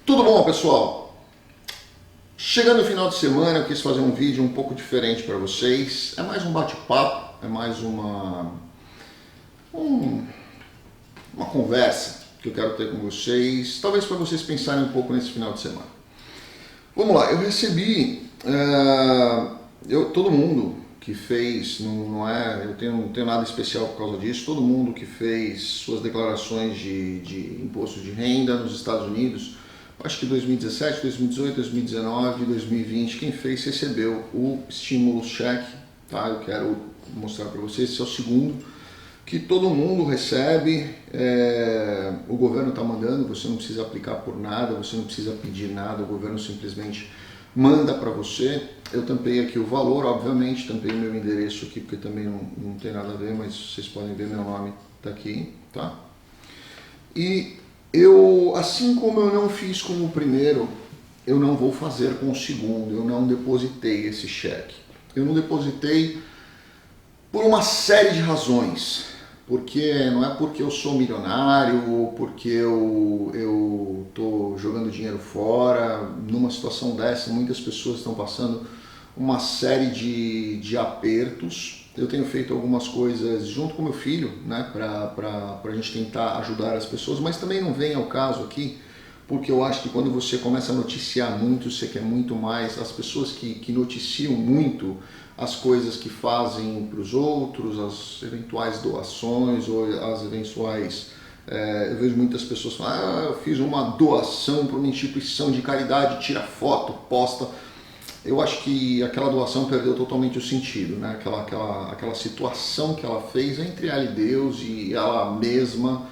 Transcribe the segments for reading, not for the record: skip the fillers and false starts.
Tudo bom, pessoal? Chegando no final de semana, eu quis fazer um vídeo um pouco diferente para vocês. É mais um bate-papo, é mais uma conversa que eu quero ter com vocês, talvez para vocês pensarem um pouco nesse final de semana. Vamos lá, eu recebi, todo mundo que fez, não tenho nada especial por causa disso, todo mundo que fez suas declarações de imposto de renda nos Estados Unidos, acho que 2017, 2018, 2019, 2020, quem fez recebeu o estímulo cheque, tá? Eu quero mostrar para vocês, esse é o segundo que todo mundo recebe, o governo está mandando, você não precisa aplicar por nada, você não precisa pedir nada, o governo simplesmente manda para você. Eu tampei aqui o valor, obviamente, tampei meu endereço aqui porque também não tem nada a ver, mas vocês podem ver meu nome tá aqui, tá? E eu, assim como eu não fiz com o primeiro, eu não vou fazer com o segundo, eu não depositei esse cheque. Eu não depositei por uma série de razões. Porque não é porque eu sou milionário ou porque eu tô jogando dinheiro fora. Numa situação dessa, muitas pessoas estão passando uma série de apertos. Eu tenho feito algumas coisas junto com meu filho, né, para a gente tentar ajudar as pessoas, mas também não vem ao caso aqui, porque eu acho que quando você começa a noticiar muito, você quer muito mais. As pessoas que noticiam muito as coisas que fazem para os outros, as eventuais doações ou as eventuais... eu vejo muitas pessoas falando, eu fiz uma doação para uma instituição de caridade, tira foto, posta. Eu acho que aquela doação perdeu totalmente o sentido, né? Aquela situação que ela fez entre ela e Deus e ela mesma,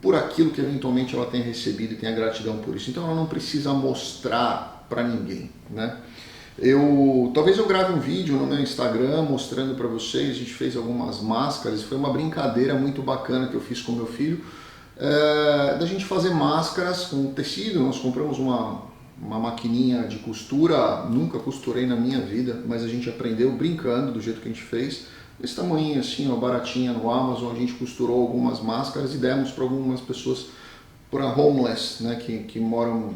por aquilo que eventualmente ela tem recebido e tem a gratidão por isso. Então ela não precisa mostrar para ninguém, né? Talvez eu grave um vídeo no meu Instagram mostrando para vocês. A gente fez algumas máscaras, foi uma brincadeira muito bacana que eu fiz com meu filho, da gente fazer máscaras com tecido. Nós compramos uma maquininha de costura, nunca costurei na minha vida, mas a gente aprendeu brincando do jeito que a gente fez. Esse tamanho assim, ó, baratinha no Amazon, a gente costurou algumas máscaras e demos para algumas pessoas, para homeless, né, que moram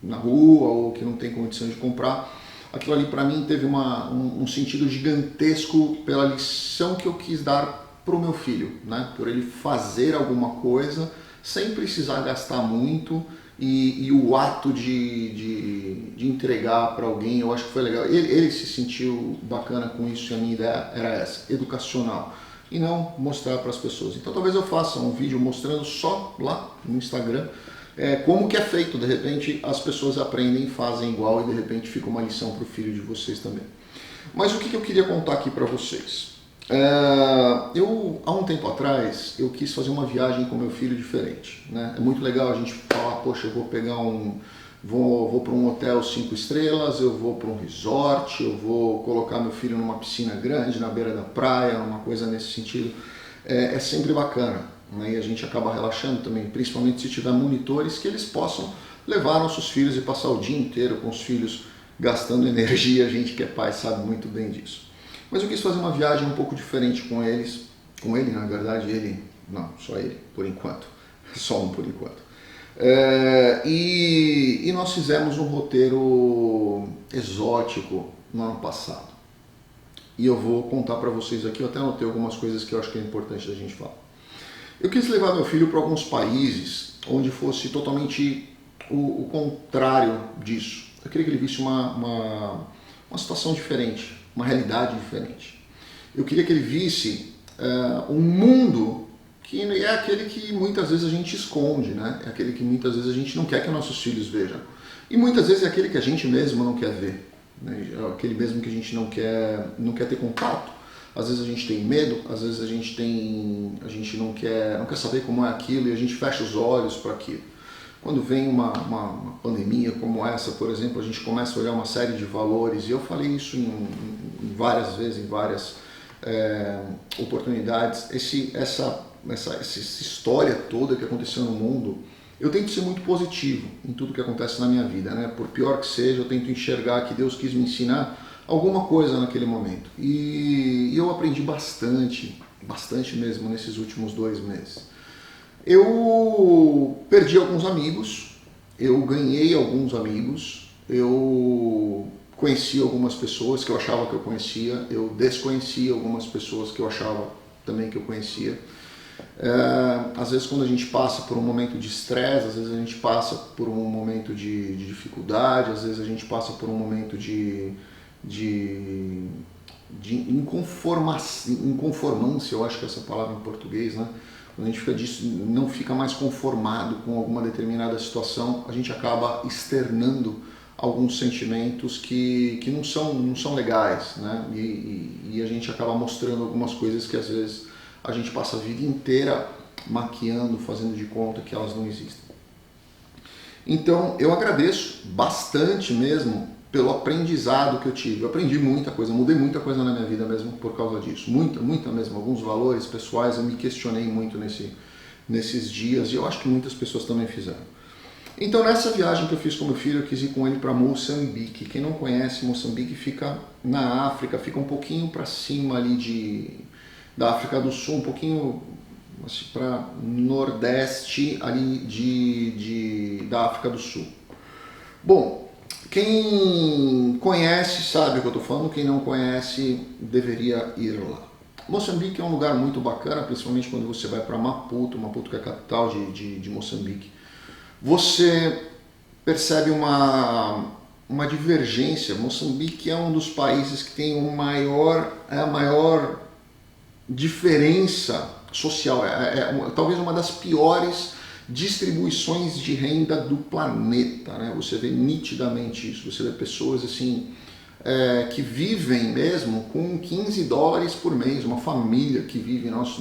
na rua ou que não tem condição de comprar. Aquilo ali para mim teve um sentido gigantesco pela lição que eu quis dar para o meu filho, né? Por ele fazer alguma coisa sem precisar gastar muito e o ato de entregar para alguém, eu acho que foi legal. Ele se sentiu bacana com isso e a minha ideia era essa, educacional, e não mostrar para as pessoas. Então talvez eu faça um vídeo mostrando só lá no Instagram como que é feito. De repente as pessoas aprendem, fazem igual e de repente fica uma lição para o filho de vocês também. Mas o que eu queria contar aqui para vocês? Há um tempo atrás, eu quis fazer uma viagem com meu filho diferente, né? É muito legal a gente falar, poxa, eu vou pegar vou para um hotel 5 estrelas, eu vou para um resort, eu vou colocar meu filho numa piscina grande na beira da praia, uma coisa nesse sentido. É sempre bacana, né? E a gente acaba relaxando também, principalmente se tiver monitores que eles possam levar nossos filhos e passar o dia inteiro com os filhos gastando energia. A gente que é pai sabe muito bem disso. Mas eu quis fazer uma viagem um pouco diferente com ele, na verdade, só ele, por enquanto, só um por enquanto. E nós fizemos um roteiro exótico no ano passado. E eu vou contar para vocês aqui, eu até anotei algumas coisas que eu acho que é importante da gente falar. Eu quis levar meu filho para alguns países onde fosse totalmente o contrário disso. Eu queria que ele visse uma situação diferente, uma realidade diferente. Eu queria que ele visse um mundo que é aquele que muitas vezes a gente esconde, né? É aquele que muitas vezes a gente não quer que nossos filhos vejam. E muitas vezes é aquele que a gente mesmo não quer ver, né? É aquele mesmo que a gente não quer ter contato. Às vezes a gente tem medo, às vezes a gente não quer saber como é aquilo e a gente fecha os olhos para aquilo. Quando vem uma pandemia como essa, por exemplo, a gente começa a olhar uma série de valores, e eu falei isso em várias vezes, em várias oportunidades, essa história toda que aconteceu no mundo. Eu tento ser muito positivo em tudo que acontece na minha vida, né? Por pior que seja, eu tento enxergar que Deus quis me ensinar alguma coisa naquele momento. E eu aprendi bastante mesmo nesses últimos 2 meses. Eu perdi alguns amigos, eu ganhei alguns amigos, eu conheci algumas pessoas que eu achava que eu conhecia, eu desconhecia algumas pessoas que eu achava também que eu conhecia. Às vezes quando a gente passa por um momento de estresse, às vezes a gente passa por um momento de dificuldade, às vezes a gente passa por um momento de inconformância, eu acho que essa palavra em português, né? Quando a gente não fica mais conformado com alguma determinada situação, a gente acaba externando alguns sentimentos que não são legais, né? E a gente acaba mostrando algumas coisas que às vezes a gente passa a vida inteira maquiando, fazendo de conta que elas não existem. Então eu agradeço bastante mesmo pelo aprendizado que eu tive. Eu aprendi muita coisa, mudei muita coisa na minha vida mesmo por causa disso. Muita mesmo. Alguns valores pessoais eu me questionei muito nesses dias e eu acho que muitas pessoas também fizeram. Então nessa viagem que eu fiz com meu filho, eu quis ir com ele para Moçambique. Quem não conhece, Moçambique fica na África, fica um pouquinho para cima ali da África do Sul, um pouquinho assim, para nordeste ali da África do Sul. Bom, quem conhece sabe o que eu estou falando, quem não conhece deveria ir lá. Moçambique é um lugar muito bacana, principalmente quando você vai para Maputo que é a capital de Moçambique. Você percebe uma divergência. Moçambique é um dos países que tem a maior diferença social, talvez uma das piores distribuições de renda do planeta, né? Você vê nitidamente isso, você vê pessoas assim que vivem mesmo com 15 dólares por mês, uma família que vive, nós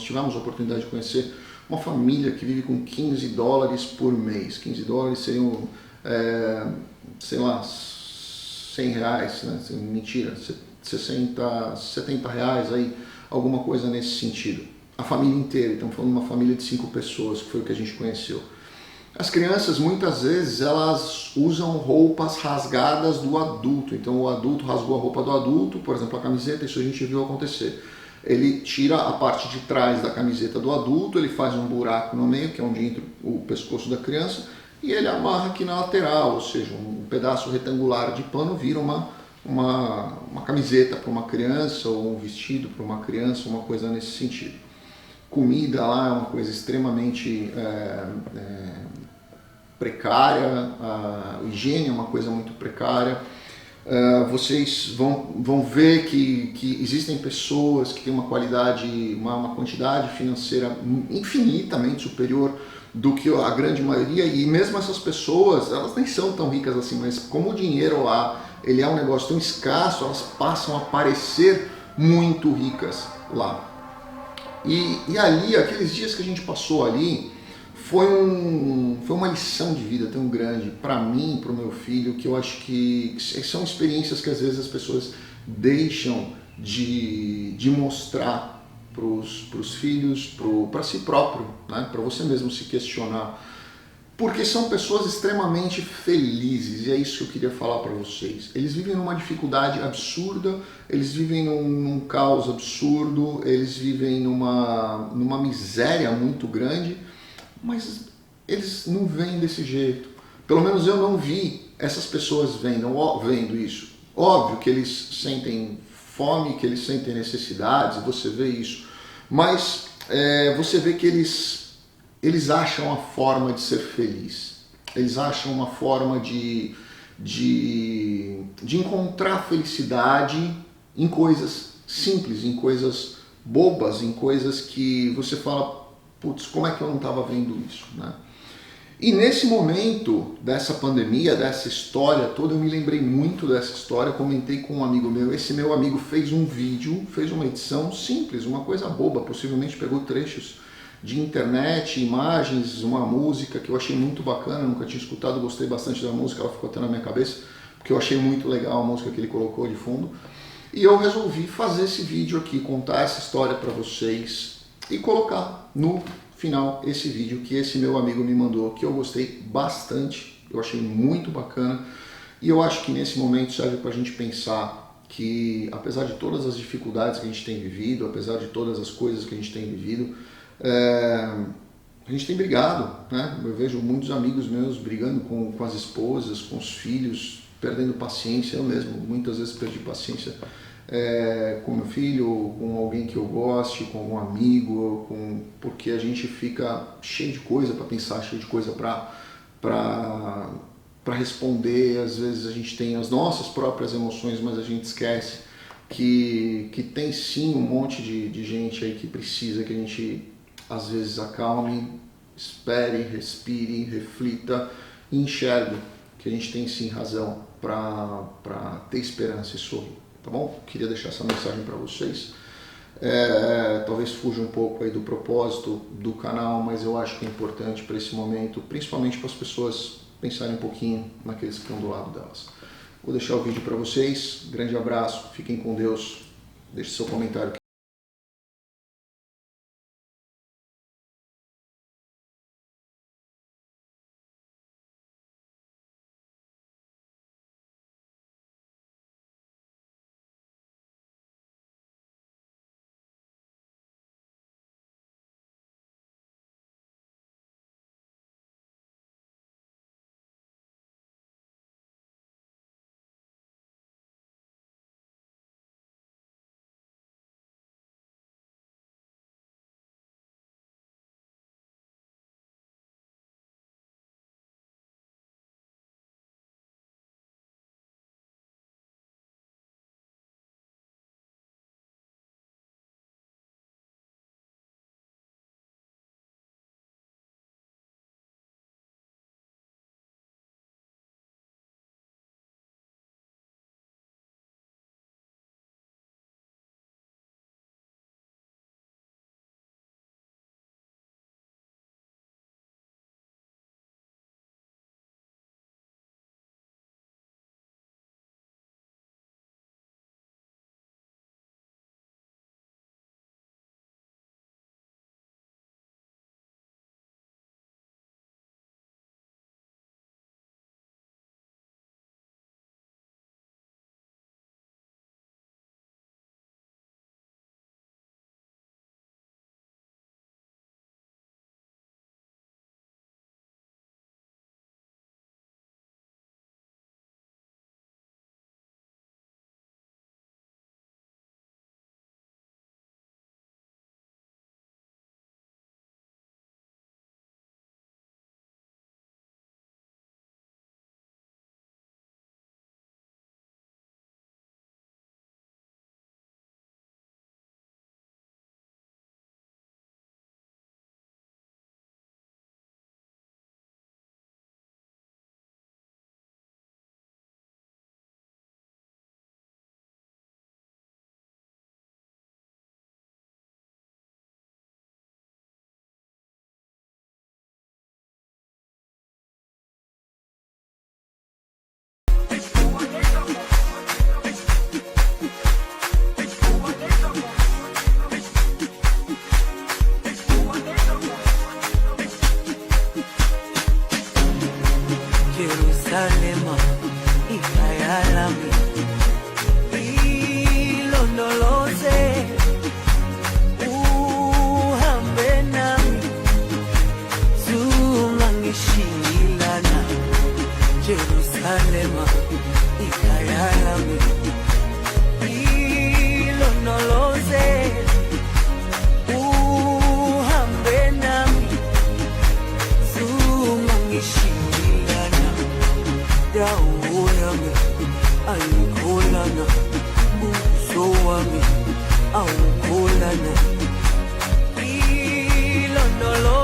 tivemos a oportunidade de conhecer uma família que vive com 15 dólares por mês. 15 dólares seriam, sei lá, 100 reais, né? Mentira, 60, 70 reais aí, alguma coisa nesse sentido. A família inteira, estamos falando de uma família de 5 pessoas, que foi o que a gente conheceu. As crianças, muitas vezes, elas usam roupas rasgadas do adulto. Então o adulto rasgou a roupa do adulto, por exemplo, a camiseta, isso a gente viu acontecer. Ele tira a parte de trás da camiseta do adulto, ele faz um buraco no meio, que é onde entra o pescoço da criança, e ele amarra aqui na lateral, ou seja, um pedaço retangular de pano vira uma camiseta para uma criança, ou um vestido para uma criança, uma coisa nesse sentido. Comida lá é uma coisa extremamente precária, a higiene é uma coisa muito precária. Vocês vão ver que existem pessoas que têm uma qualidade, uma quantidade financeira infinitamente superior do que a grande maioria, e mesmo essas pessoas, elas nem são tão ricas assim, mas como o dinheiro lá ele é um negócio tão escasso, elas passam a parecer muito ricas lá. E ali, aqueles dias que a gente passou ali, foi uma lição de vida tão grande para mim, para o meu filho, que eu acho que são experiências que às vezes as pessoas deixam de mostrar para os filhos, para si próprio, né? Para você mesmo se questionar. Porque são pessoas extremamente felizes, e é isso que eu queria falar para vocês. Eles vivem numa dificuldade absurda, eles vivem num caos absurdo, eles vivem numa miséria muito grande, mas eles não veem desse jeito. Pelo menos eu não vi essas pessoas vendo isso. Óbvio que eles sentem fome, que eles sentem necessidades, você vê isso. Mas você vê que eles acham a forma de ser feliz. Eles acham uma forma de encontrar felicidade em coisas simples, em coisas bobas, em coisas que você fala, putz, como é que eu não estava vendo isso, né? E nesse momento dessa pandemia, dessa história toda, eu me lembrei muito dessa história, comentei com um amigo meu. Esse meu amigo fez um vídeo, fez uma edição simples, uma coisa boba, possivelmente pegou trechos de internet, imagens, uma música que eu achei muito bacana, nunca tinha escutado, gostei bastante da música, ela ficou até na minha cabeça, porque eu achei muito legal a música que ele colocou de fundo. E eu resolvi fazer esse vídeo aqui, contar essa história para vocês e colocar no final esse vídeo que esse meu amigo me mandou, que eu gostei bastante, eu achei muito bacana, e eu acho que nesse momento serve para a gente pensar que, apesar de todas as dificuldades que a gente tem vivido, apesar de todas as coisas que a gente tem vivido, a gente tem brigado, né? Eu vejo muitos amigos meus brigando com as esposas, com os filhos, perdendo paciência. Eu mesmo muitas vezes perdi paciência com meu filho, com alguém que eu goste, com algum amigo, porque a gente fica cheio de coisa para pensar, cheio de coisa para responder. Às vezes a gente tem as nossas próprias emoções, mas a gente esquece que tem sim um monte de gente aí que precisa que a gente às vezes acalme, espere, respire, reflita e enxergue que a gente tem sim razão para ter esperança e sorrir, tá bom? Queria deixar essa mensagem para vocês. Talvez fuja um pouco aí do propósito do canal, mas eu acho que é importante para esse momento, principalmente para as pessoas pensarem um pouquinho naqueles que estão do lado delas. Vou deixar o vídeo para vocês, grande abraço, fiquem com Deus, deixe seu comentário aqui. Jerusalema, ikayalami, ilondoloze, uhambe nami, zungangishilana. Jerusalema, ikayalami, ilondoloze, uhambe nami, zungangishilana. Dawo yami ayikholana, uso wami awukholana, ilondoloze